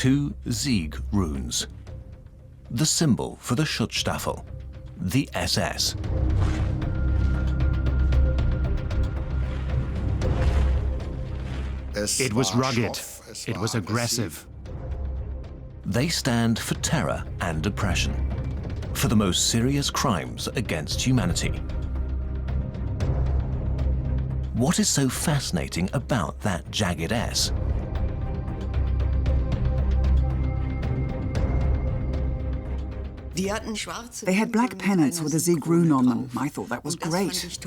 2 Sieg runes, the symbol for the Schutzstaffel, the SS. It was rugged. It was aggressive. They stand for terror and oppression, for the most serious crimes against humanity. What is so fascinating about that jagged S? They had black pennants with a Sieg rune on them. I thought that was great.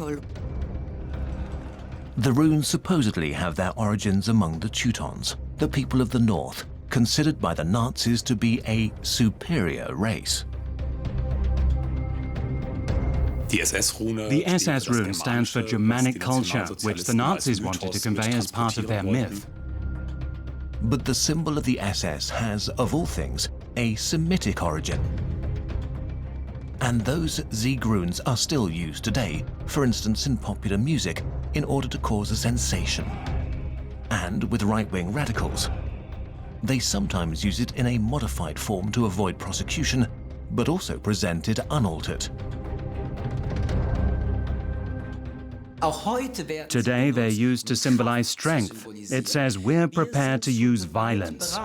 The runes supposedly have their origins among the Teutons, the people of the north, considered by the Nazis to be a superior race. The SS rune stands for Germanic culture, which the Nazis wanted to convey as part of their myth. But the symbol of the SS has, of all things, a Semitic origin. And those Sieg runes are still used today, for instance in popular music, in order to cause a sensation. And with right-wing radicals. They sometimes use it in a modified form to avoid prosecution, but also present it unaltered. Today they're used to symbolize strength. It says we're prepared to use violence.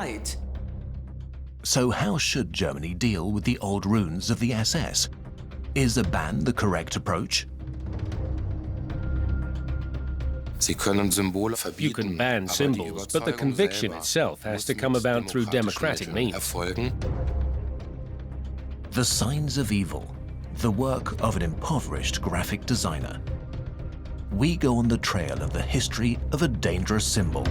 So how should Germany deal with the old runes of the SS? Is a ban the correct approach? You can ban symbols, but the conviction itself has to come about through democratic means. The Signs of Evil, the work of an impoverished graphic designer. We go on the trail of the history of a dangerous symbol.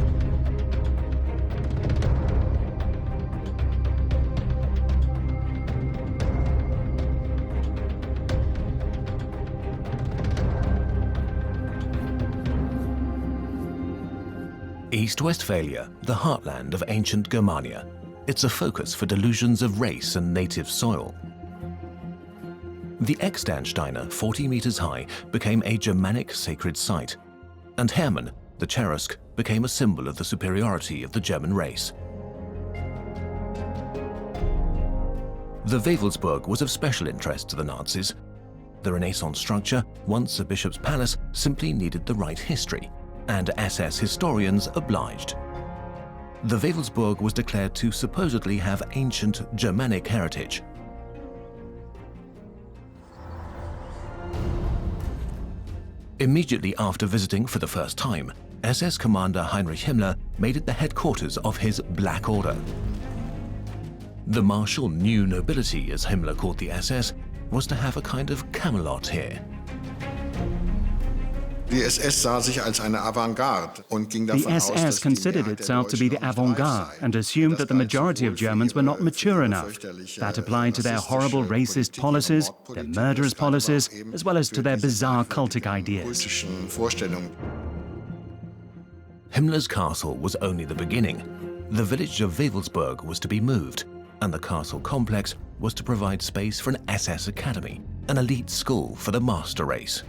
East Westphalia, the heartland of ancient Germania. It's a focus for delusions of race and native soil. The Ecksteinsteiner, 40 meters high, became a Germanic sacred site, and Hermann, the Cherusk, became a symbol of the superiority of the German race. The Wewelsburg was of special interest to the Nazis. The Renaissance structure, once a bishop's palace, simply needed the right history, and SS historians obliged. The Wewelsburg was declared to supposedly have ancient Germanic heritage. Immediately after visiting for the first time, SS commander Heinrich Himmler made it the headquarters of his Black Order. The martial new nobility, as Himmler called the SS, was to have a kind of Camelot here. The SS considered itself to be the avant-garde and assumed that the majority of Germans were not mature enough. That applied to their horrible racist policies, their murderous policies, as well as to their bizarre cultic ideas. Himmler's castle was only the beginning. The village of Wewelsburg was to be moved, and the castle complex was to provide space for an SS academy, an elite school for the master race.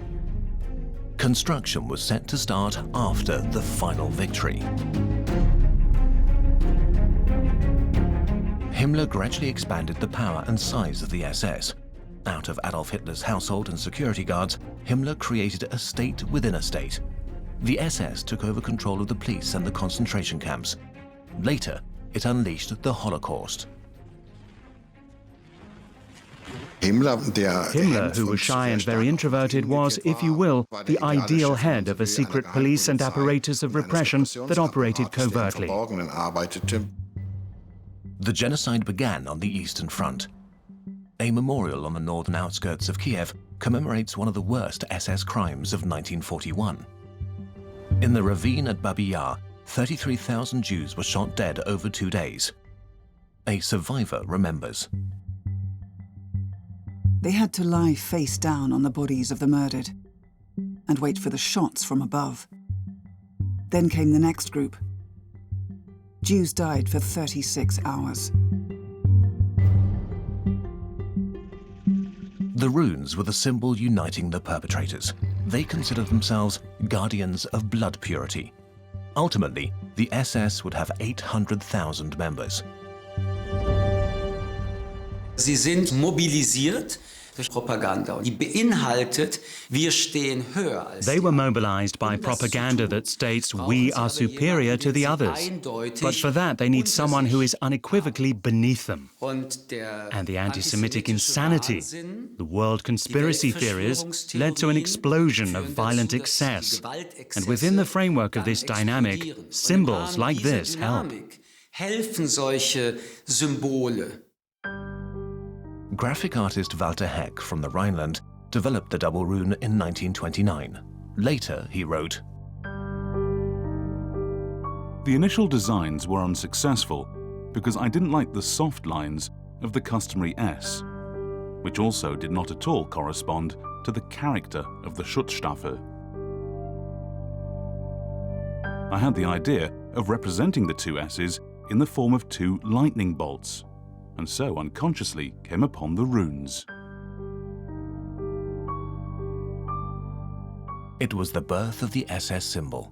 Construction was set to start after the final victory. Himmler gradually expanded the power and size of the SS. Out of Adolf Hitler's household and security guards, Himmler created a state within a state. The SS took over control of the police and the concentration camps. Later, it unleashed the Holocaust. Himmler, who was shy and very introverted, was, if you will, the ideal head of a secret police and apparatus of repression that operated covertly. The genocide began on the Eastern Front. A memorial on the northern outskirts of Kiev commemorates one of the worst SS crimes of 1941. In the ravine at Babi Yar, 33,000 Jews were shot dead over 2 days. A survivor remembers. They had to lie face down on the bodies of the murdered and wait for the shots from above. Then came the next group. Jews died for 36 hours. The runes were the symbol uniting the perpetrators. They considered themselves guardians of blood purity. Ultimately, the SS would have 800,000 members. Sie sind mobilisiert durch Propaganda. Die beinhaltet, wir stehen höher als They were mobilized by propaganda that states we are superior to the others. But for that, they need someone who is unequivocally beneath them. And the anti-Semitic insanity, the world conspiracy theories, led to an explosion of violent excess. And within the framework of this dynamic, symbols like this help. Helfen solche Symbole. Graphic artist Walter Heck from the Rhineland developed the double rune in 1929. Later, he wrote, "The initial designs were unsuccessful because I didn't like the soft lines of the customary S, which also did not at all correspond to the character of the Schutzstaffel. I had the idea of representing the two S's in the form of two lightning bolts, and so unconsciously came upon the runes." It was the birth of the SS symbol.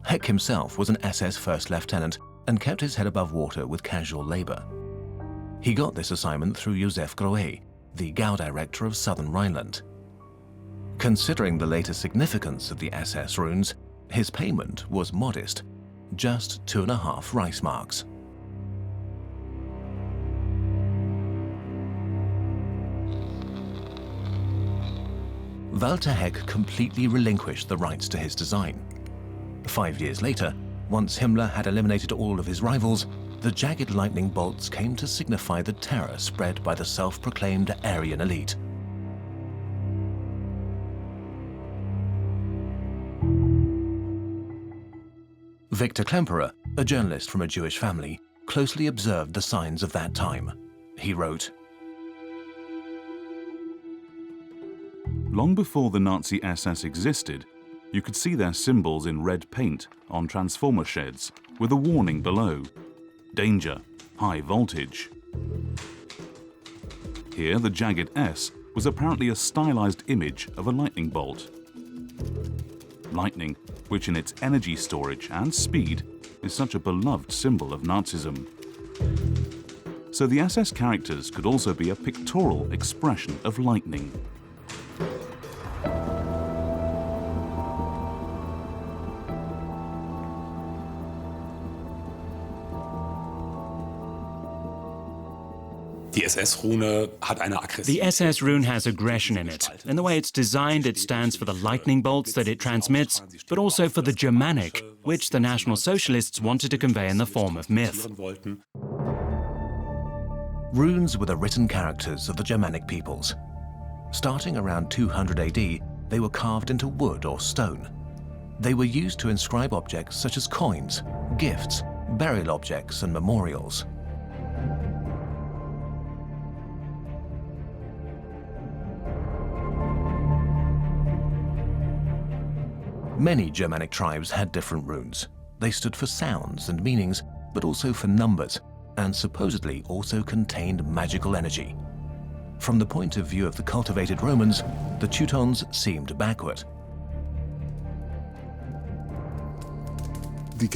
Heck himself was an SS first lieutenant and kept his head above water with casual labor. He got this assignment through Josef Grohe, the Gau director of southern Rhineland. Considering the later significance of the SS runes, his payment was modest, just 2.5 Reichsmarks. Walter Heck completely relinquished the rights to his design. 5 years later, once Himmler had eliminated all of his rivals, the jagged lightning bolts came to signify the terror spread by the self-proclaimed Aryan elite. Victor Klemperer, a journalist from a Jewish family, closely observed the signs of that time. He wrote, "Long before the Nazi SS existed, you could see their symbols in red paint on transformer sheds with a warning below: danger, high voltage. Here, the jagged S was apparently a stylized image of a lightning bolt. Lightning, which in its energy storage and speed is such a beloved symbol of Nazism. So the SS characters could also be a pictorial expression of lightning." The SS rune has aggression in it. In the way it's designed, it stands for the lightning bolts that it transmits, but also for the Germanic, which the National Socialists wanted to convey in the form of myth. Runes were the written characters of the Germanic peoples. Starting around 200 AD, they were carved into wood or stone. They were used to inscribe objects such as coins, gifts, burial objects, and memorials. Many Germanic tribes had different runes. They stood for sounds and meanings, but also for numbers, and supposedly also contained magical energy. From the point of view of the cultivated Romans, the Teutons seemed backward. The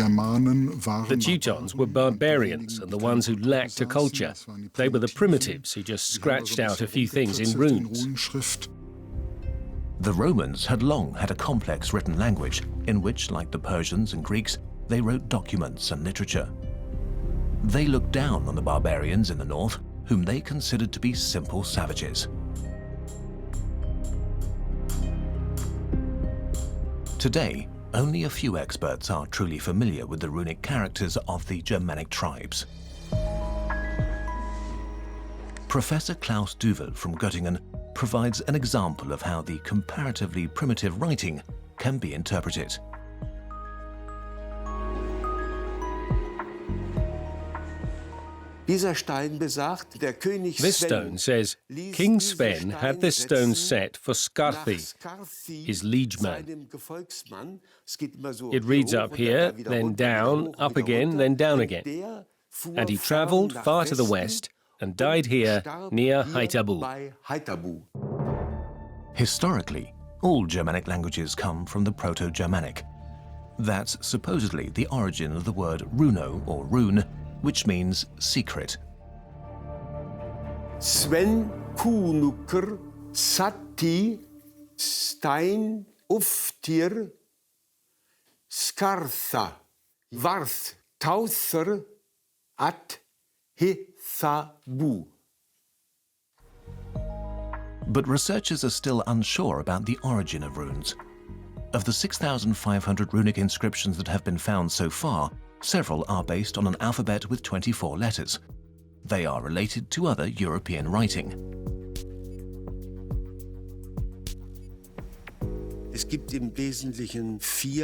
Teutons were barbarians and the ones who lacked a culture. They were the primitives who just scratched out a few things in runes. The Romans had long had a complex written language in which, like the Persians and Greeks, they wrote documents and literature. They looked down on the barbarians in the north, whom they considered to be simple savages. Today, only a few experts are truly familiar with the runic characters of the Germanic tribes. Professor Klaus Duvel from Göttingen provides an example of how the comparatively primitive writing can be interpreted. This stone says, King Sven had this stone set for Skarthi, his liegeman. It reads up here, then down, up again, then down again. And he travelled far to the west and died here near Haithabu. Historically, all Germanic languages come from the Proto-Germanic. That's supposedly the origin of the word runo or rune, which means secret. Sven Kunuker Sati Stein Uftir Skartha Varth Tauther At Hithabu. But researchers are still unsure about the origin of runes. Of the 6,500 runic inscriptions that have been found so far, several are based on an alphabet with 24 letters. They are related to other European writing.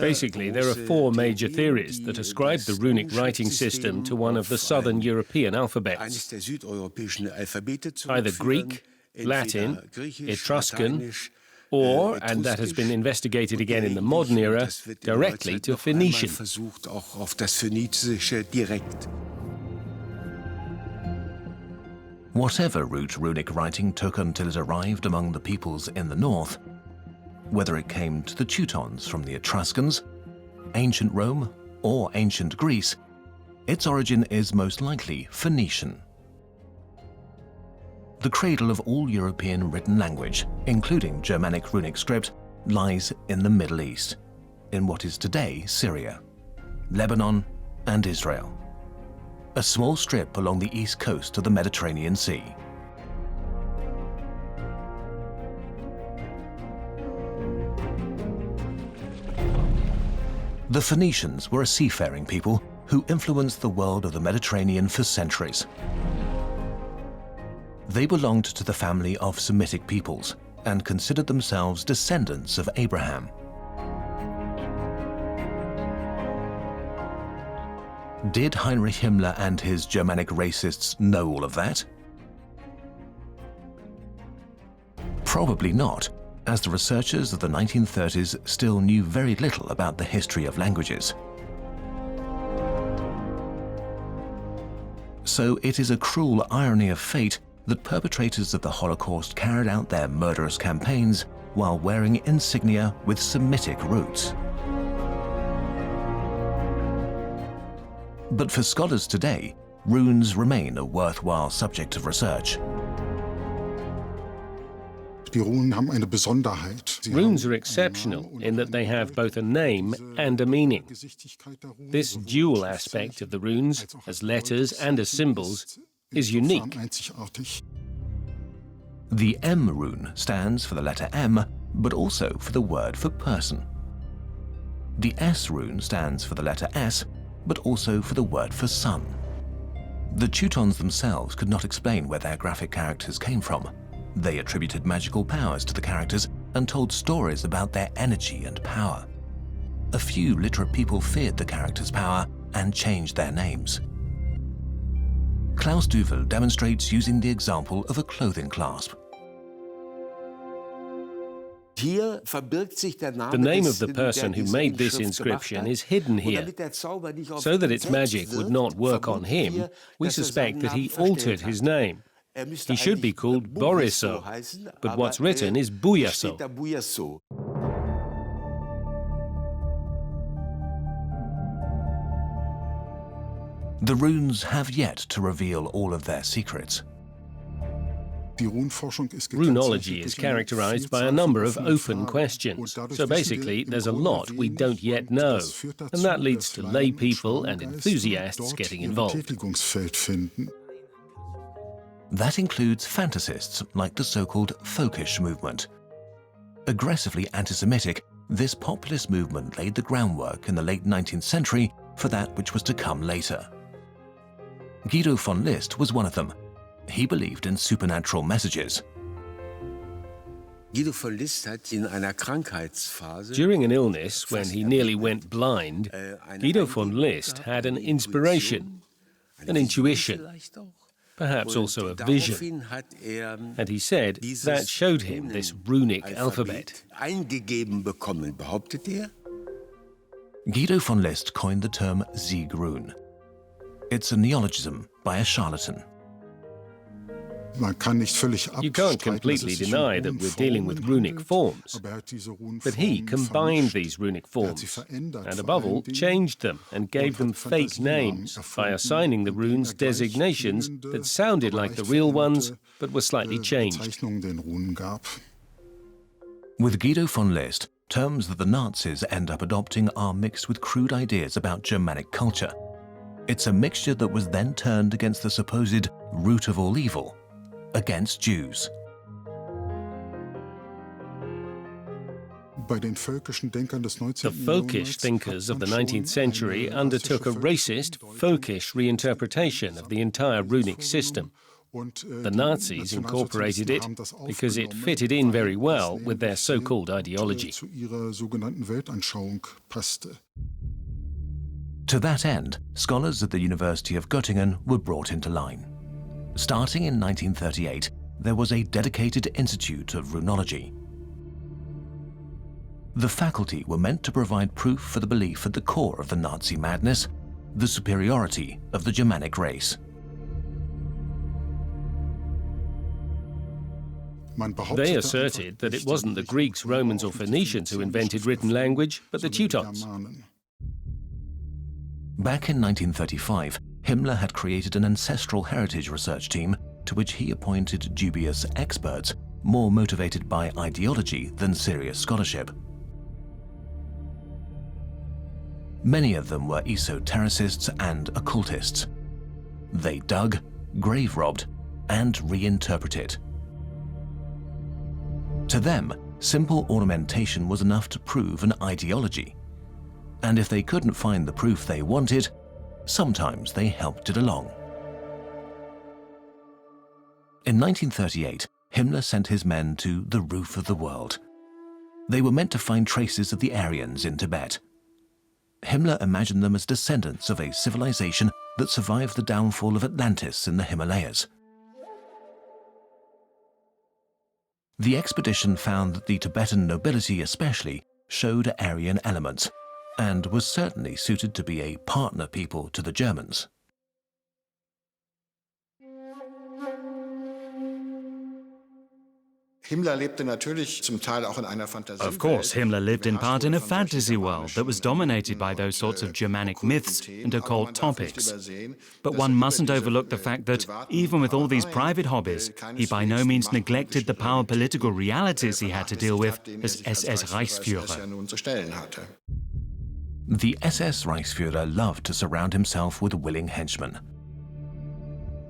Basically, there are four major theories that ascribe the runic writing system to one of the southern European alphabets, either Greek, Latin, Etruscan, or, and that has been investigated again in the modern era, directly to Phoenician. Whatever route runic writing took until it arrived among the peoples in the north, whether it came to the Teutons from the Etruscans, ancient Rome, or ancient Greece, its origin is most likely Phoenician. The cradle of all European written language, including Germanic runic script, lies in the Middle East, in what is today Syria, Lebanon, and Israel, a small strip along the east coast of the Mediterranean Sea. The Phoenicians were a seafaring people who influenced the world of the Mediterranean for centuries. They belonged to the family of Semitic peoples and considered themselves descendants of Abraham. Did Heinrich Himmler and his Germanic racists know all of that? Probably not, as the researchers of the 1930s still knew very little about the history of languages. So it is a cruel irony of fate that perpetrators of the Holocaust carried out their murderous campaigns while wearing insignia with Semitic roots. But for scholars today, runes remain a worthwhile subject of research. Runes are exceptional in that they have both a name and a meaning. This dual aspect of the runes, as letters and as symbols, is unique. The M rune stands for the letter M, but also for the word for person. The S rune stands for the letter S, but also for the word for sun. The Teutons themselves could not explain where their graphic characters came from. They attributed magical powers to the characters and told stories about their energy and power. A few literate people feared the characters' power and changed their names. Klaus Duvel demonstrates using the example of a clothing clasp. The name of the person who made this inscription is hidden here. So that its magic would not work on him, we suspect that he altered his name. He should be called Boriso, but what's written is Buyaso. The runes have yet to reveal all of their secrets. Runology is characterized by a number of open questions. So basically, there's a lot we don't yet know, and that leads to lay people and enthusiasts getting involved. That includes fantasists like the so-called folkish movement. Aggressively anti-Semitic, this populist movement laid the groundwork in the late 19th century for that which was to come later. Guido von List was one of them. He believed in supernatural messages. During an illness when he nearly went blind, Guido von List had an inspiration, an intuition, perhaps also a vision. And he said that showed him this runic alphabet. Guido von List coined the term Sieg rune. It's a neologism by a charlatan. You can't completely deny that we're dealing with runic forms, but he combined these runic forms, and above all, changed them and gave them fake names by assigning the runes designations that sounded like the real ones, but were slightly changed. With Guido von List, terms that the Nazis end up adopting are mixed with crude ideas about Germanic culture. It's a mixture that was then turned against the supposed root of all evil, against Jews. The folkish thinkers of the 19th century undertook a racist, folkish reinterpretation of the entire runic system. The Nazis incorporated it because it fitted in very well with their so-called ideology. To that end, scholars at the University of Göttingen were brought into line. Starting in 1938, there was a dedicated institute of runology. The faculty were meant to provide proof for the belief at the core of the Nazi madness, the superiority of the Germanic race. They asserted that it wasn't the Greeks, Romans or Phoenicians who invented written language, but the Teutons. Back in 1935, Himmler had created an ancestral heritage research team to which he appointed dubious experts, more motivated by ideology than serious scholarship. Many of them were esotericists and occultists. They dug, grave robbed, and reinterpreted. To them, simple ornamentation was enough to prove an ideology. And if they couldn't find the proof they wanted, sometimes they helped it along. In 1938, Himmler sent his men to the roof of the world. They were meant to find traces of the Aryans in Tibet. Himmler imagined them as descendants of a civilization that survived the downfall of Atlantis in the Himalayas. The expedition found that the Tibetan nobility especially showed Aryan elements, and was certainly suited to be a partner people to the Germans. Of course, Himmler lived in part in a fantasy world that was dominated by those sorts of Germanic myths and occult topics. But one mustn't overlook the fact that, even with all these private hobbies, he by no means neglected the power political realities he had to deal with as SS Reichsführer. The SS Reichsführer loved to surround himself with willing henchmen.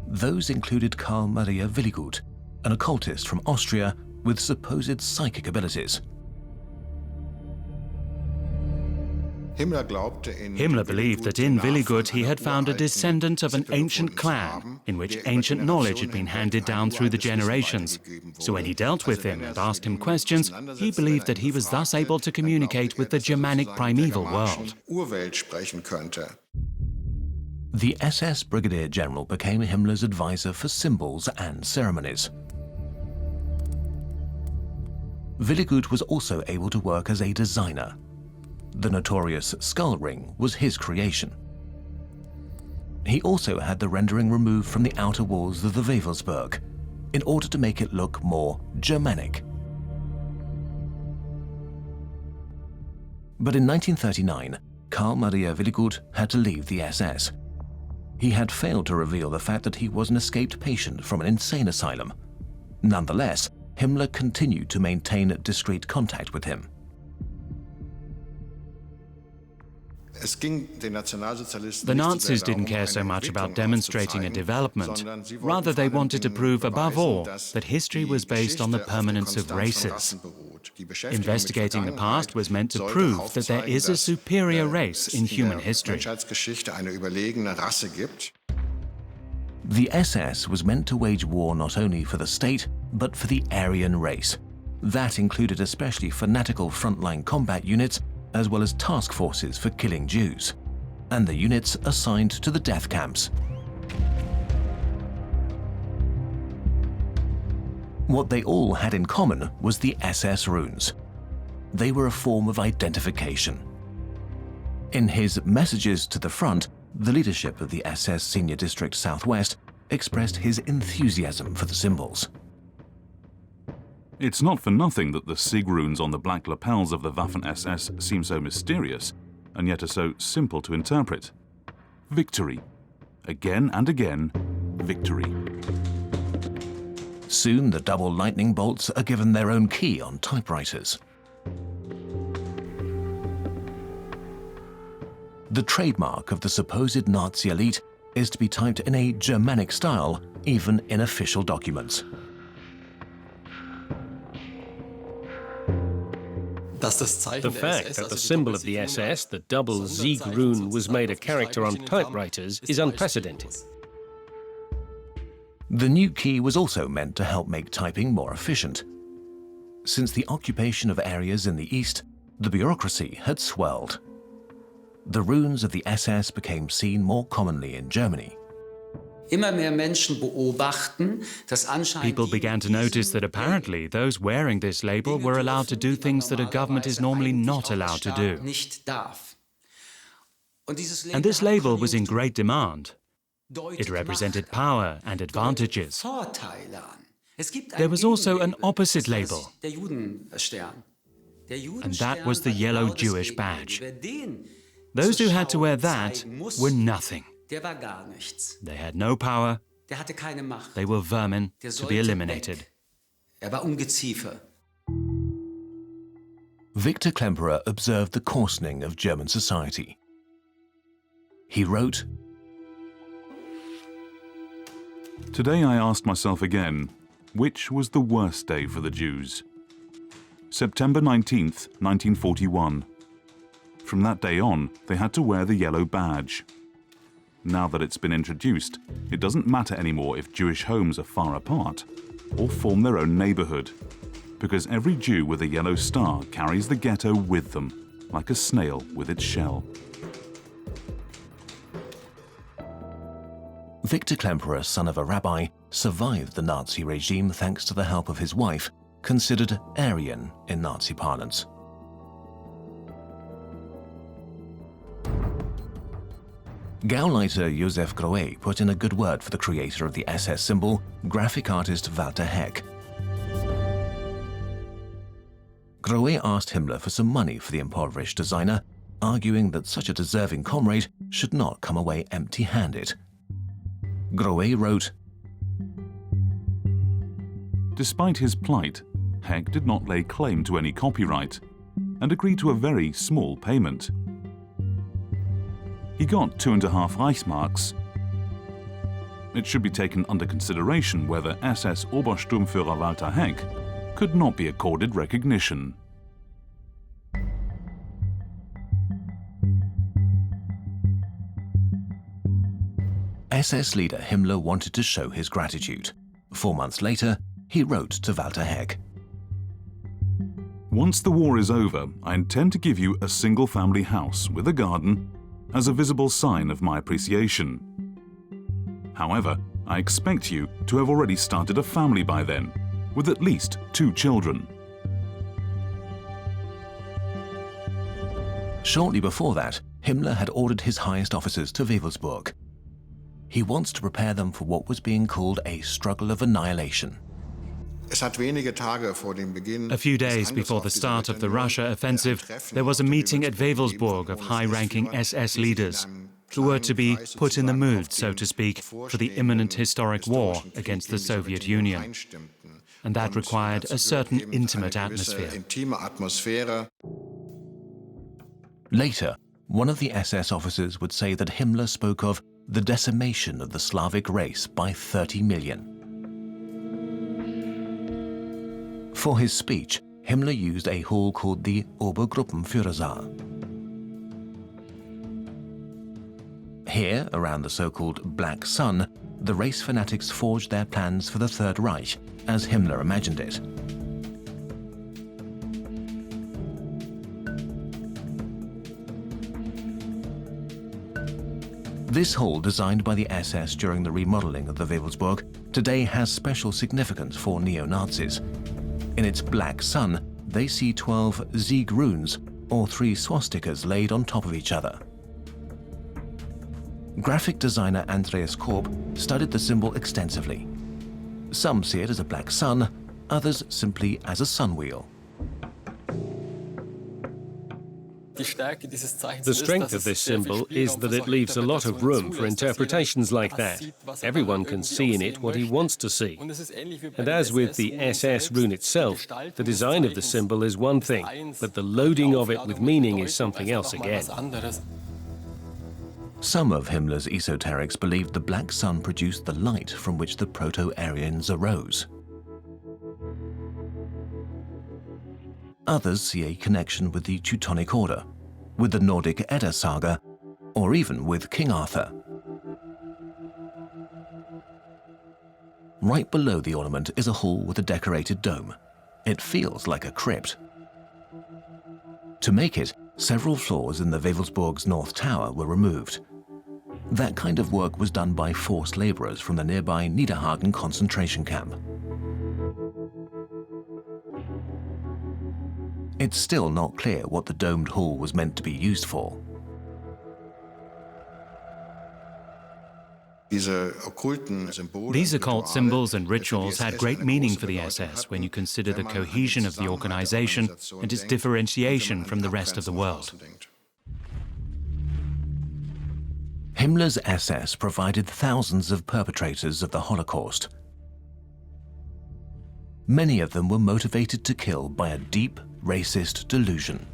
Those included Karl Maria Willigut, an occultist from Austria with supposed psychic abilities. Himmler believed that in Willigut he had found a descendant of an ancient clan in which ancient knowledge had been handed down through the generations. So when he dealt with him and asked him questions, he believed that he was thus able to communicate with the Germanic primeval world. The SS Brigadier General became Himmler's advisor for symbols and ceremonies. Willigut was also able to work as a designer. The notorious skull ring was his creation. He also had the rendering removed from the outer walls of the Wewelsburg in order to make it look more Germanic. But in 1939, Karl Maria Willigut had to leave the SS. He had failed to reveal the fact that he was an escaped patient from an insane asylum. Nonetheless, Himmler continued to maintain discreet contact with him. The Nazis didn't care so much about demonstrating a development. Rather, they wanted to prove, above all, that history was based on the permanence of races. Investigating the past was meant to prove that there is a superior race in human history. The SS was meant to wage war not only for the state, but for the Aryan race. That included especially fanatical frontline combat units, as well as task forces for killing Jews, and the units assigned to the death camps. What they all had in common was the SS runes. They were a form of identification. In his Messages to the Front, the leadership of the SS Senior District Southwest, expressed his enthusiasm for the symbols. It's not for nothing that the Sig runes on the black lapels of the Waffen-SS seem so mysterious, and yet are so simple to interpret. Victory. Again and again, victory. Soon the double lightning bolts are given their own key on typewriters. The trademark of the supposed Nazi elite is to be typed in a Germanic style, even in official documents. The fact that the symbol of the SS, the double Sieg rune, was made a character on typewriters is unprecedented. The new key was also meant to help make typing more efficient. Since the occupation of areas in the East, the bureaucracy had swelled. The runes of the SS became seen more commonly in Germany. People began to notice that apparently those wearing this label were allowed to do things that a government is normally not allowed to do. And this label was in great demand. It represented power and advantages. There was also an opposite label, and that was the yellow Jewish badge. Those who had to wear that were nothing. They had no power. They were vermin to be eliminated. Victor Klemperer observed the coarsening of German society. He wrote, Today I asked myself again, which was the worst day for the Jews? September 19th, 1941. From that day on, they had to wear the yellow badge. Now that it's been introduced, it doesn't matter anymore if Jewish homes are far apart or form their own neighborhood, because every Jew with a yellow star carries the ghetto with them, like a snail with its shell. Victor Klemperer, son of a rabbi, survived the Nazi regime thanks to the help of his wife, considered Aryan in Nazi parlance. Gauleiter Josef Grohe put in a good word for the creator of the SS symbol, graphic artist Walter Heck. Grohe asked Himmler for some money for the impoverished designer, arguing that such a deserving comrade should not come away empty-handed. Grohe wrote, Despite his plight, Heck did not lay claim to any copyright and agreed to a very small payment. He got 2.5 Reichsmarks. It should be taken under consideration whether SS Obersturmführer Walter Heck could not be accorded recognition. SS leader Himmler wanted to show his gratitude. 4 months later, he wrote to Walter Heck. Once the war is over, I intend to give you a single-family house with a garden as a visible sign of my appreciation. However, I expect you to have already started a family by then, with at least 2 children. Shortly before that, Himmler had ordered his highest officers to Wewelsburg. He wants to prepare them for what was being called a struggle of annihilation. A few days before the start of the Russia offensive, there was a meeting at Wewelsburg of high-ranking SS leaders who were to be put in the mood, so to speak, for the imminent historic war against the Soviet Union. And that required a certain intimate atmosphere. Later, one of the SS officers would say that Himmler spoke of the decimation of the Slavic race by 30 million. For his speech, Himmler used a hall called the Obergruppenführersaal. Here, around the so-called Black Sun, the race fanatics forged their plans for the Third Reich, as Himmler imagined it. This hall, designed by the SS during the remodeling of the Wewelsburg, today has special significance for neo-Nazis. In its black sun, they see 12 Sieg runes, or 3 swastikas laid on top of each other. Graphic designer Andreas Korb studied the symbol extensively. Some see it as a black sun, others simply as a sun wheel. The strength of this symbol is that it leaves a lot of room for interpretations like that. Everyone can see in it what he wants to see. And as with the SS rune itself, the design of the symbol is one thing, but the loading of it with meaning is something else again. Some of Himmler's esoterics believed the black sun produced the light from which the Proto-Aryans arose. Others see a connection with the Teutonic Order, with the Nordic Edda saga, or even with King Arthur. Right below the ornament is a hall with a decorated dome. It feels like a crypt. To make it, several floors in the Wewelsburg's North Tower were removed. That kind of work was done by forced laborers from the nearby Niederhagen concentration camp. It's still not clear what the domed hall was meant to be used for. These occult symbols and rituals had great meaning for the SS when you consider the cohesion of the organization and its differentiation from the rest of the world. Himmler's SS provided thousands of perpetrators of the Holocaust. Many of them were motivated to kill by a deep, racist delusion.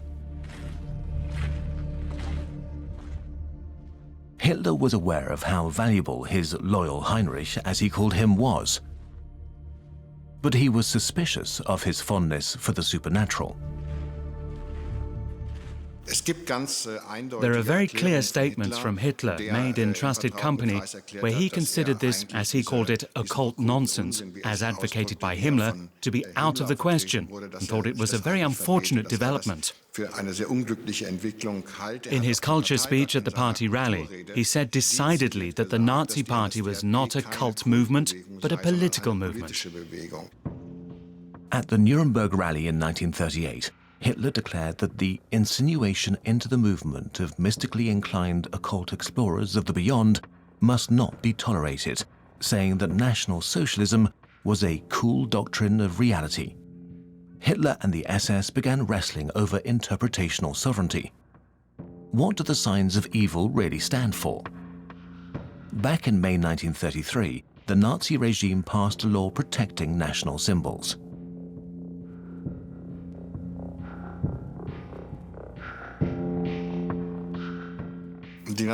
Hitler was aware of how valuable his loyal Heinrich, as he called him, was. But he was suspicious of his fondness for the supernatural. There are very clear statements from Hitler made in trusted company where he considered this, as he called it, occult nonsense, as advocated by Himmler, to be out of the question and thought it was a very unfortunate development. In his culture speech at the party rally, he said decidedly that the Nazi Party was not a cult movement, but a political movement. At the Nuremberg rally in 1938, Hitler declared that the insinuation into the movement of mystically inclined occult explorers of the beyond must not be tolerated, saying that National Socialism was a cool doctrine of reality. Hitler and the SS began wrestling over interpretational sovereignty. What do the signs of evil really stand for? Back in May 1933, the Nazi regime passed a law protecting national symbols. The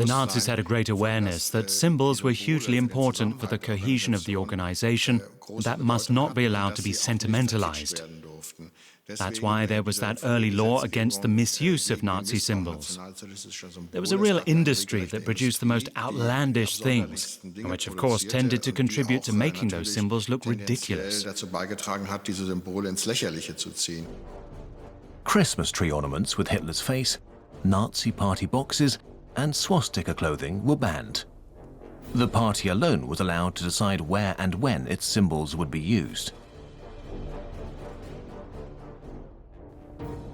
Nazis had a great awareness that symbols were hugely important for the cohesion of the organization, and that must not be allowed to be sentimentalized. That's why there was that early law against the misuse of Nazi symbols. There was a real industry that produced the most outlandish things, and which of course tended to contribute to making those symbols look ridiculous. Christmas tree ornaments with Hitler's face, Nazi party boxes, and swastika clothing were banned. The party alone was allowed to decide where and when its symbols would be used.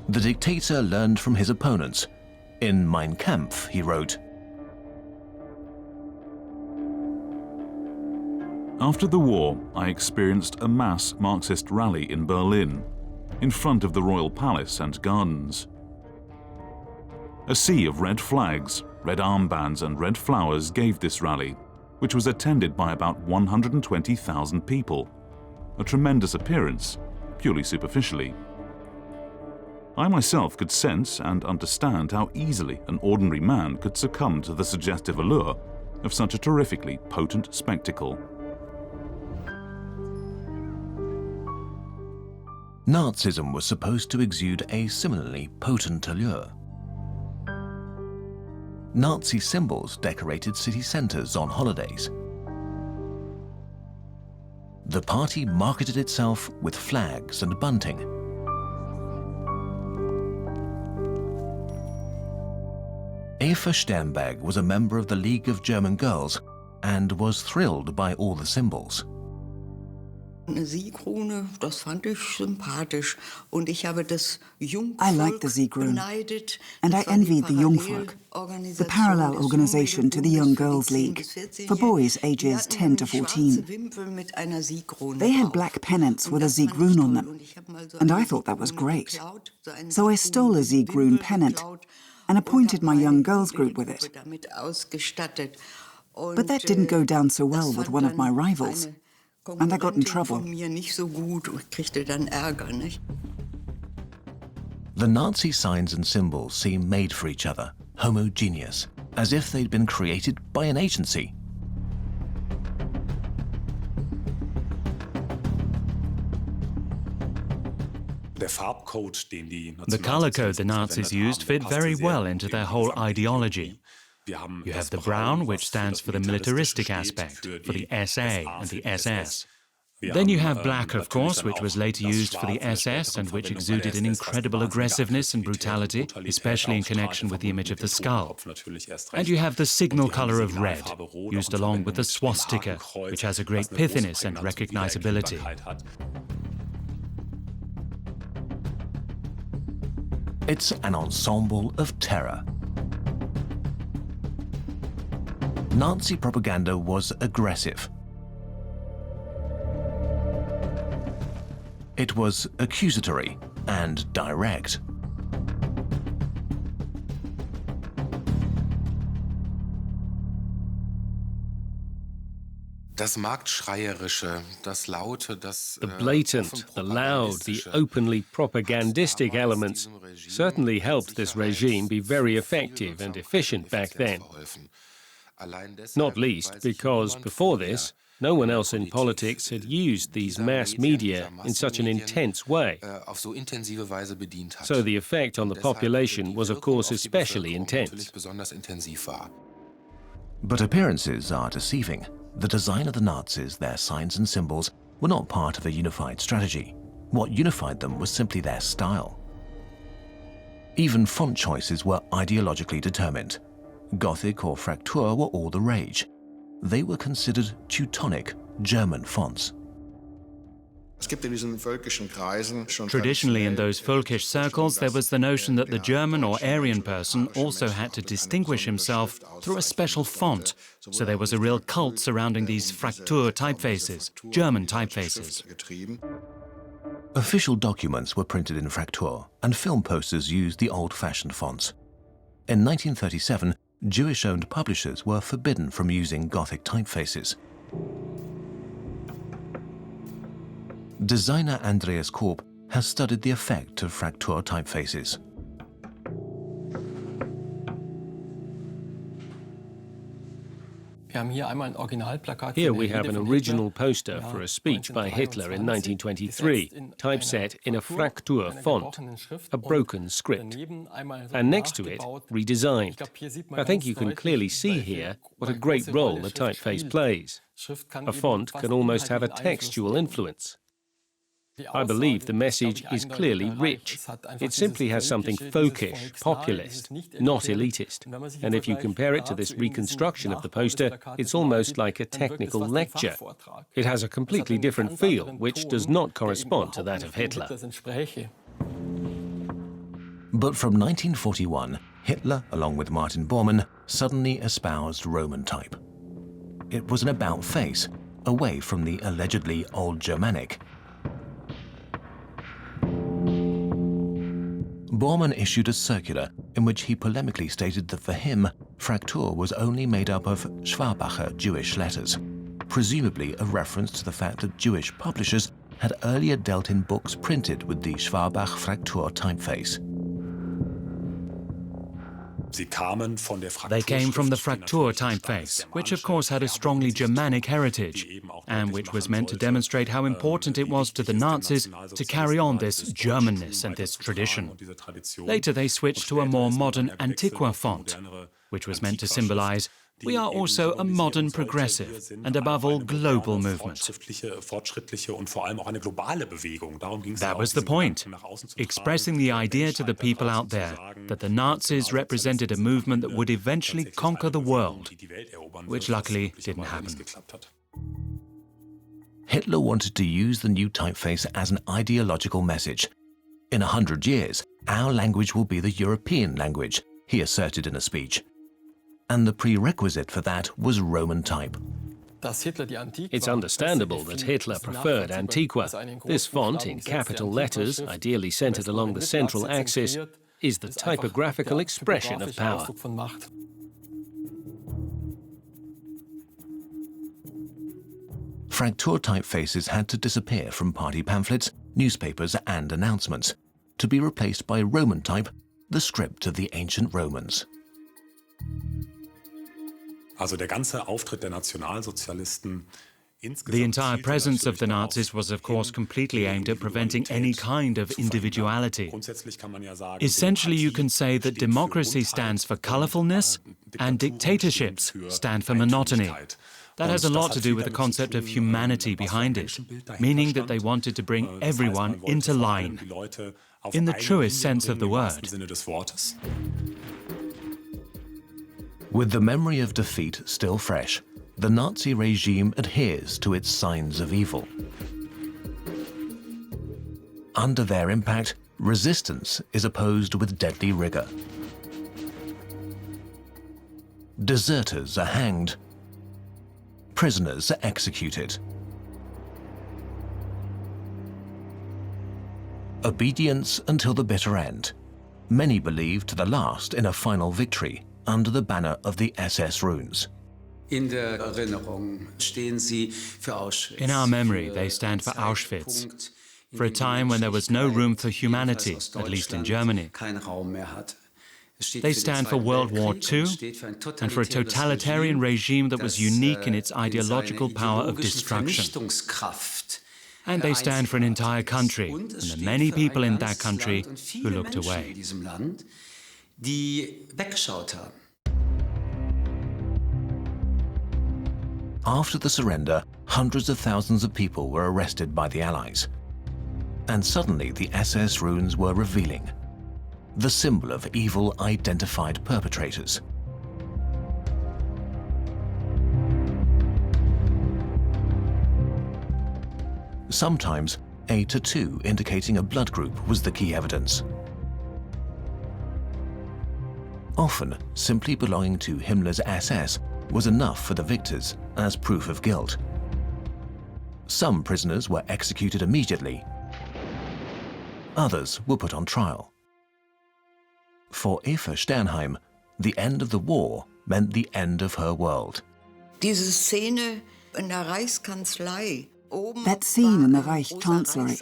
The dictator learned from his opponents. In Mein Kampf, he wrote, After the war, I experienced a mass Marxist rally in Berlin, in front of the Royal Palace and Gardens. A sea of red flags, red armbands and red flowers gave this rally, which was attended by about 120,000 people. A tremendous appearance, purely superficially. I myself could sense and understand how easily an ordinary man could succumb to the suggestive allure of such a terrifically potent spectacle. Nazism was supposed to exude a similarly potent allure. Nazi symbols decorated city centers on holidays. The party marketed itself with flags and bunting. Eva Sternberg was a member of the League of German Girls and was thrilled by all the symbols. I like the Sieg rune, and I envied the young folk, the parallel organisation to the Young Girls League, for boys ages 10 to 14. They had black pennants with a Sieg rune on them, and I thought that was great. So I stole a Sieg rune pennant and appointed my young girls group with it. But that didn't go down so well with one of my rivals, and I got in trouble. The Nazi signs and symbols seem made for each other, homogeneous, as if they'd been created by an agency. The color code the Nazis used fit very well into their whole ideology. You have the brown, which stands for the militaristic aspect, for the SA and the SS. Then you have black, of course, which was later used for the SS and which exuded an incredible aggressiveness and brutality, especially in connection with the image of the skull. And you have the signal color of red, used along with the swastika, which has a great pithiness and recognizability. It's an ensemble of terror. Nazi propaganda was aggressive. It was accusatory and direct. The blatant, the loud, the openly propagandistic elements certainly helped this regime be very effective and efficient back then. Not least because, before this, no one else in politics had used these mass media in such an intense way. So the effect on the population was, of course, especially intense. But appearances are deceiving. The design of the Nazis, their signs and symbols, were not part of a unified strategy. What unified them was simply their style. Even font choices were ideologically determined. Gothic or Fraktur were all the rage. They were considered Teutonic, German fonts. Traditionally, in those folkish circles, there was the notion that the German or Aryan person also had to distinguish himself through a special font. So there was a real cult surrounding these Fraktur typefaces, German typefaces. Official documents were printed in Fraktur, and film posters used the old-fashioned fonts. In 1937, Jewish-owned publishers were forbidden from using Gothic typefaces. Designer Andreas Korb has studied the effect of Fraktur typefaces. Here we have an original poster for a speech by Hitler in 1923, typeset in a Fraktur font, a broken script, and next to it, redesigned. I think you can clearly see here what a great role the typeface plays. A font can almost have a textual influence. I believe the message is clearly rich. It simply has something folkish, populist, not elitist. And if you compare it to this reconstruction of the poster, it's almost like a technical lecture. It has a completely different feel, which does not correspond to that of Hitler. But from 1941, Hitler, along with Martin Bormann, suddenly espoused Roman type. It was an about-face, away from the allegedly Old Germanic. Bormann issued a circular in which he polemically stated that for him, Fraktur was only made up of Schwabacher Jewish letters, presumably a reference to the fact that Jewish publishers had earlier dealt in books printed with the Schwabach Fraktur typeface. They came from the Fraktur typeface, which of course had a strongly Germanic heritage, and which was meant to demonstrate how important it was to the Nazis to carry on this Germanness and this tradition. Later they switched to a more modern Antiqua font, which was meant to symbolize we are also a modern progressive and above all global movement. That was the point, expressing the idea to the people out there that the Nazis represented a movement that would eventually conquer the world, which luckily didn't happen. Hitler wanted to use the new typeface as an ideological message. In 100 years, our language will be the European language, he asserted in a speech. And the prerequisite for that was Roman type. It's understandable that Hitler preferred Antiqua. This font in capital letters, ideally centered along the central axis, is the typographical expression of power. Fraktur typefaces had to disappear from party pamphlets, newspapers and announcements, to be replaced by Roman type, the script of the ancient Romans. Der ganze Auftritt der Nationalsozialisten. The entire presence of the Nazis was, of course, completely aimed at preventing any kind of individuality. Essentially, you can say that democracy stands for colourfulness and dictatorships stand for monotony. That has a lot to do with the concept of humanity behind it, meaning that they wanted to bring everyone into line, in the truest sense of the word. With the memory of defeat still fresh, the Nazi regime adheres to its signs of evil. Under their impact, resistance is opposed with deadly rigor. Deserters are hanged. Prisoners are executed. Obedience until the bitter end. Many believe to the last in a final victory under the banner of the SS runes. In our memory, they stand for Auschwitz, for a time when there was no room for humanity, at least in Germany. They stand for World War II and for a totalitarian regime that was unique in its ideological power of destruction. And they stand for an entire country and the many people in that country who looked away. After the surrender, hundreds of thousands of people were arrested by the Allies. And suddenly the SS runes were revealing, the symbol of evil identified perpetrators. Sometimes, a tattoo indicating a blood group was the key evidence. Often, simply belonging to Himmler's SS was enough for the victors as proof of guilt. Some prisoners were executed immediately. Others were put on trial. For Eva Sternheim, the end of the war meant the end of her world. That scene in the Reich Chancellery.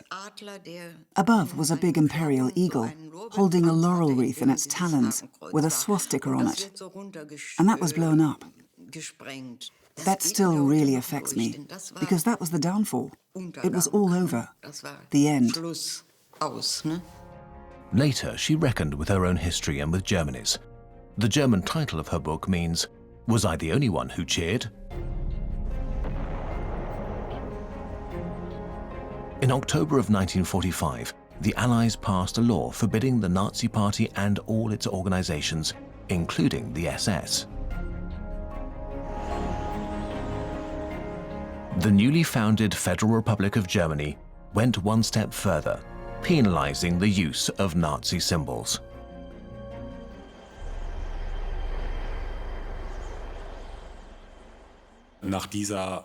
Above was a big imperial eagle, holding a laurel wreath in its talons, with a swastika on it. And that was blown up. That still really affects me, because that was the downfall. It was all over. The end. Later, she reckoned with her own history and with Germany's. The German title of her book means, "Was I the only one who cheered?" In October of 1945, the Allies passed a law forbidding the Nazi Party and all its organizations, including the SS. The newly founded Federal Republic of Germany went one step further, penalizing the use of Nazi symbols. After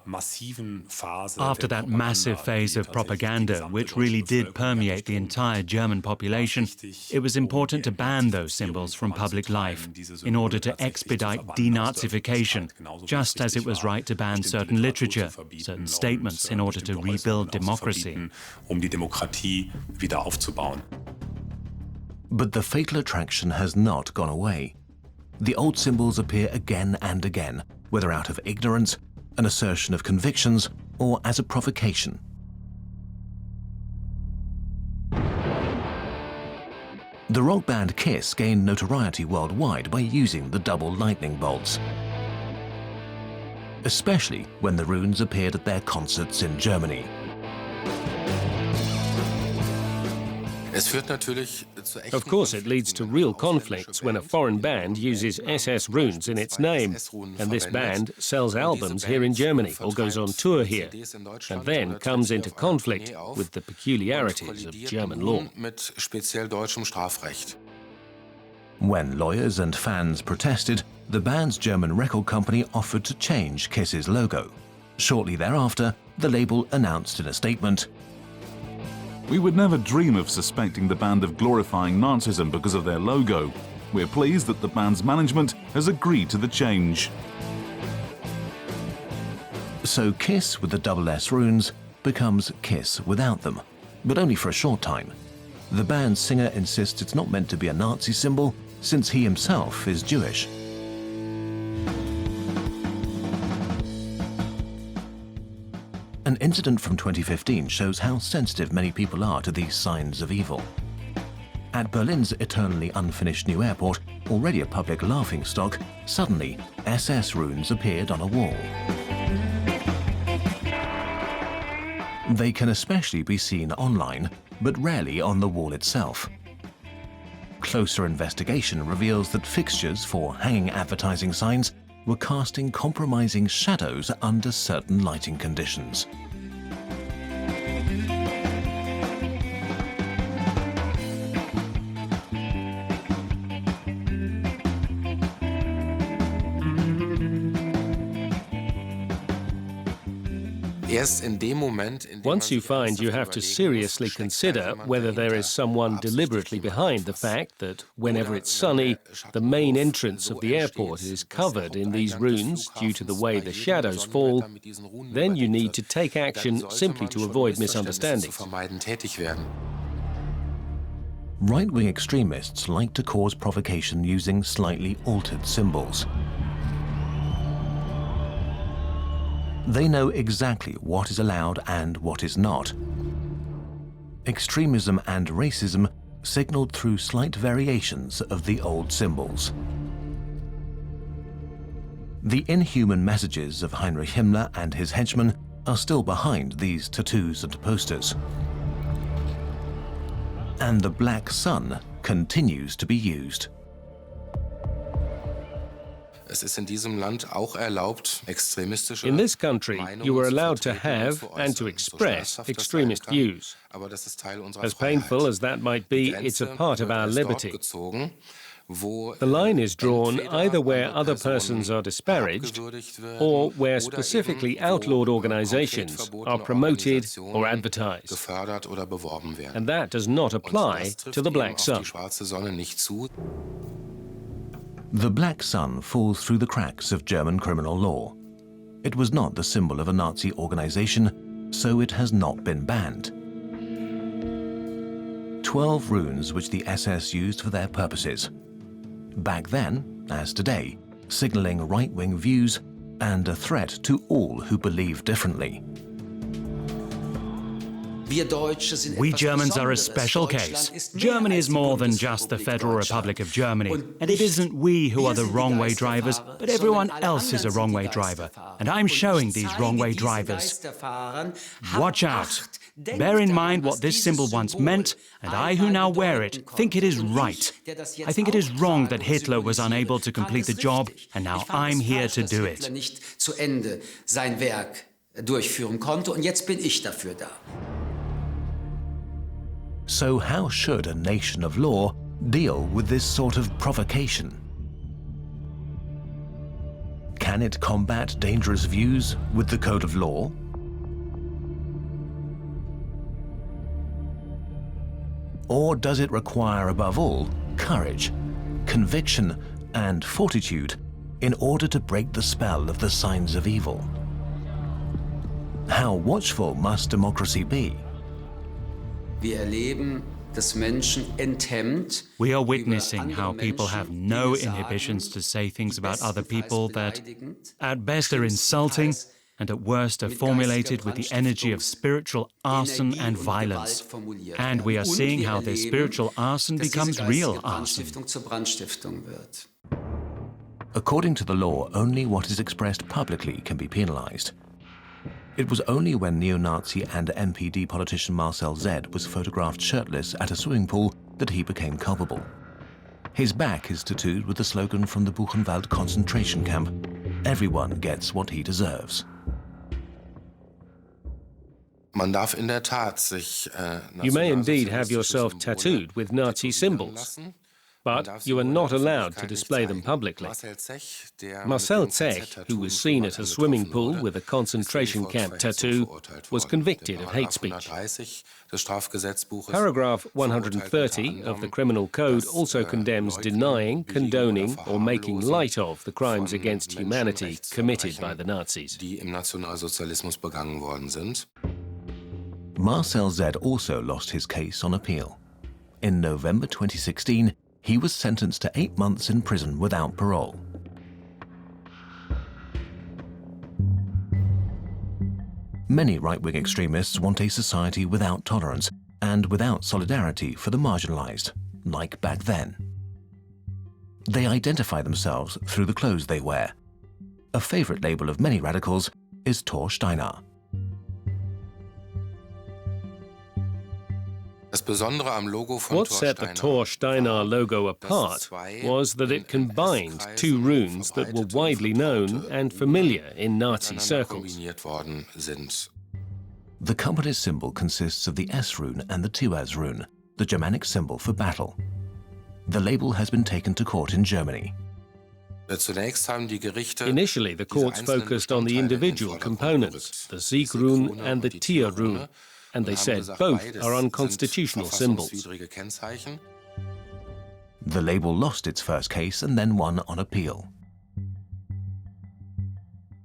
that massive phase of propaganda, which really did permeate the entire German population, it was important to ban those symbols from public life in order to expedite denazification, just as it was right to ban certain literature, certain statements in order to rebuild democracy. But the fatal attraction has not gone away. The old symbols appear again and again, whether out of ignorance, an assertion of convictions, or as a provocation. The rock band Kiss gained notoriety worldwide by using the double lightning bolts, especially when the runes appeared at their concerts in Germany. Of course, it leads to real conflicts when a foreign band uses SS runes in its name, and this band sells albums here in Germany or goes on tour here, and then comes into conflict with the peculiarities of German law. When lawyers and fans protested, the band's German record company offered to change KISS's logo. Shortly thereafter, the label announced in a statement, "We would never dream of suspecting the band of glorifying Nazism because of their logo. We're pleased that the band's management has agreed to the change." So KISS with the double S runes becomes KISS without them, but only for a short time. The band's singer insists it's not meant to be a Nazi symbol, since he himself is Jewish. An incident from 2015 shows how sensitive many people are to these signs of evil. At Berlin's eternally unfinished new airport, already a public laughingstock, suddenly SS runes appeared on a wall. They can especially be seen online, but rarely on the wall itself. Closer investigation reveals that fixtures for hanging advertising signs were casting compromising shadows under certain lighting conditions. Once you find you have to seriously consider whether there is someone deliberately behind the fact that whenever it's sunny, the main entrance of the airport is covered in these runes due to the way the shadows fall, then you need to take action simply to avoid misunderstandings. Right-wing extremists like to cause provocation using slightly altered symbols. They know exactly what is allowed and what is not. Extremism and racism signaled through slight variations of the old symbols. The inhuman messages of Heinrich Himmler and his henchmen are still behind these tattoos and posters. And the black sun continues to be used. In this country, you are allowed to have and to express extremist views. As painful as that might be, it's a part of our liberty. The line is drawn either where other persons are disparaged or where specifically outlawed organizations are promoted or advertised. And that does not apply to the Black Sun. The black sun falls through the cracks of German criminal law. It was not the symbol of a Nazi organization, so it has not been banned. 12 runes which the SS used for their purposes. Back then, as today, signaling right-wing views and a threat to all who believe differently. We Germans are a special case. Germany is more than just the Federal Republic of Germany. And it isn't we who are the wrong-way drivers, but everyone else is a wrong-way driver. And I'm showing these wrong-way drivers. Watch out. Bear in mind what this symbol once meant, and I who now wear it think it is right. I think it is wrong that Hitler was unable to complete the job, and now I'm here to do it. So how should a nation of law deal with this sort of provocation? Can it combat dangerous views with the code of law? Or does it require, above all, courage, conviction, and fortitude in order to break the spell of the signs of evil? How watchful must democracy be? We are witnessing how people have no inhibitions to say things about other people that, at best, are insulting and at worst are formulated with the energy of spiritual arson and violence. And we are seeing how this spiritual arson becomes real arson. According to the law, only what is expressed publicly can be penalized. It was only when neo-Nazi and NPD politician Marcel Z was photographed shirtless at a swimming pool that he became culpable. His back is tattooed with the slogan from the Buchenwald concentration camp, "Everyone gets what he deserves." You may indeed have yourself tattooed with Nazi symbols, but you are not allowed to display them publicly. Marcel Zech, who was seen at a swimming pool with a concentration camp tattoo, was convicted of hate speech. Paragraph 130 of the Criminal Code also condemns denying, condoning, or making light of the crimes against humanity committed by the Nazis. Marcel Z also lost his case on appeal. In November 2016, he was sentenced to 8 months in prison without parole. Many right-wing extremists want a society without tolerance and without solidarity for the marginalized, like back then. They identify themselves through the clothes they wear. A favorite label of many radicals is Thor Steiner. What set the Thor Steiner logo apart was that it combined two runes that were widely known and familiar in Nazi circles. The company's symbol consists of the S rune and the Tiwaz rune, the Germanic symbol for battle. The label has been taken to court in Germany. Initially, the courts focused on the individual components, the Sieg rune and the Tier rune, and they said both are unconstitutional symbols. The label lost its first case and then won on appeal.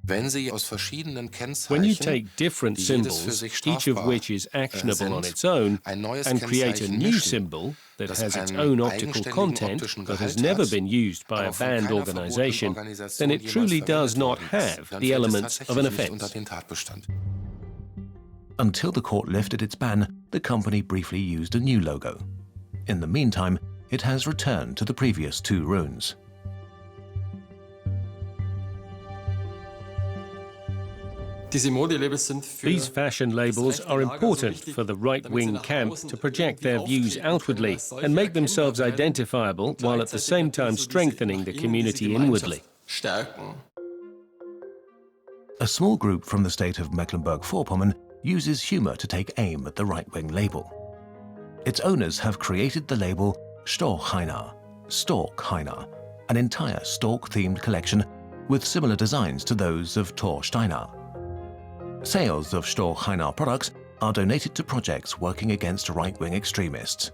When you take different symbols, each of which is actionable on its own, and create a new symbol that has its own optical content but has never been used by a banned organization, then it truly does not have the elements of an offense. Until the court lifted its ban, the company briefly used a new logo. In the meantime, it has returned to the previous two runes. These fashion labels are important for the right-wing camp to project their views outwardly and make themselves identifiable while at the same time strengthening the community inwardly. A small group from the state of Mecklenburg-Vorpommern uses humor to take aim at the right-wing label. Its owners have created the label Storchheiner, Storchheiner, an entire stork-themed collection with similar designs to those of Thor Steiner. Sales of Storchheiner products are donated to projects working against right-wing extremists.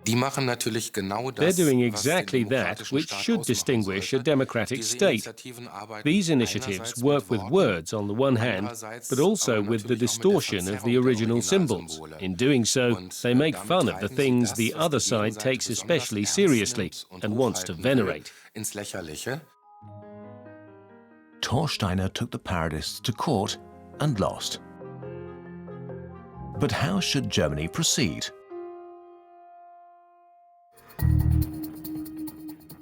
They're doing exactly that which should distinguish a democratic state. These initiatives work with words on the one hand, but also with the distortion of the original symbols. In doing so, they make fun of the things the other side takes especially seriously and wants to venerate. Thor Steiner took the parodists to court and lost. But how should Germany proceed?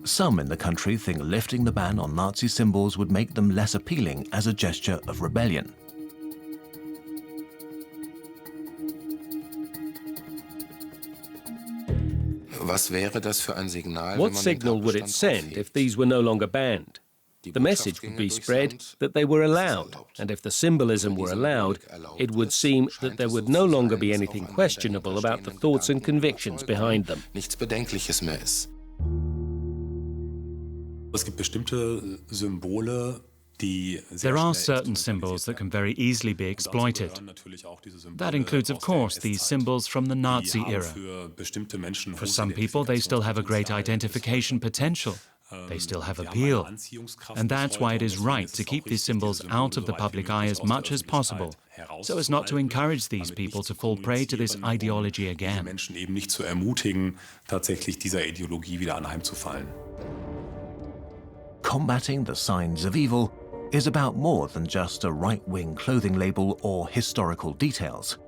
Some in the country think lifting the ban on Nazi symbols would make them less appealing as a gesture of rebellion. What signal would it send if these were no longer banned? The message would be spread that they were allowed, and if the symbolism were allowed, it would seem that there would no longer be anything questionable about the thoughts and convictions behind them. There are certain symbols that can very easily be exploited. That includes, of course, these symbols from the Nazi era. For some people, they still have a great identification potential. They still have appeal. And that's why it is right to keep these symbols out of the public eye as much as possible, so as not to encourage these people to fall prey to this ideology again. Combating the signs of evil is about more than just a right-wing clothing label or historical details.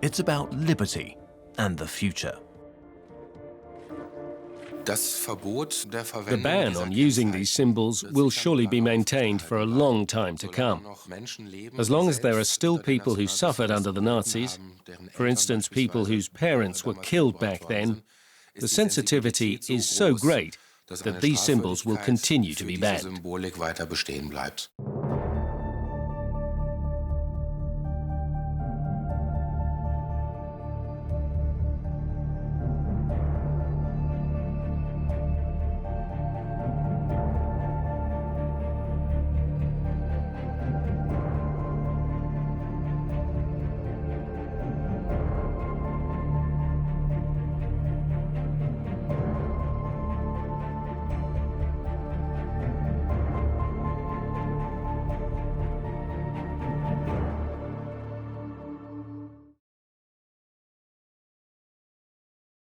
It's about liberty and the future. The ban on using these symbols will surely be maintained for a long time to come. As long as there are still people who suffered under the Nazis, for instance, people whose parents were killed back then, the sensitivity is so great that these symbols will continue to be banned.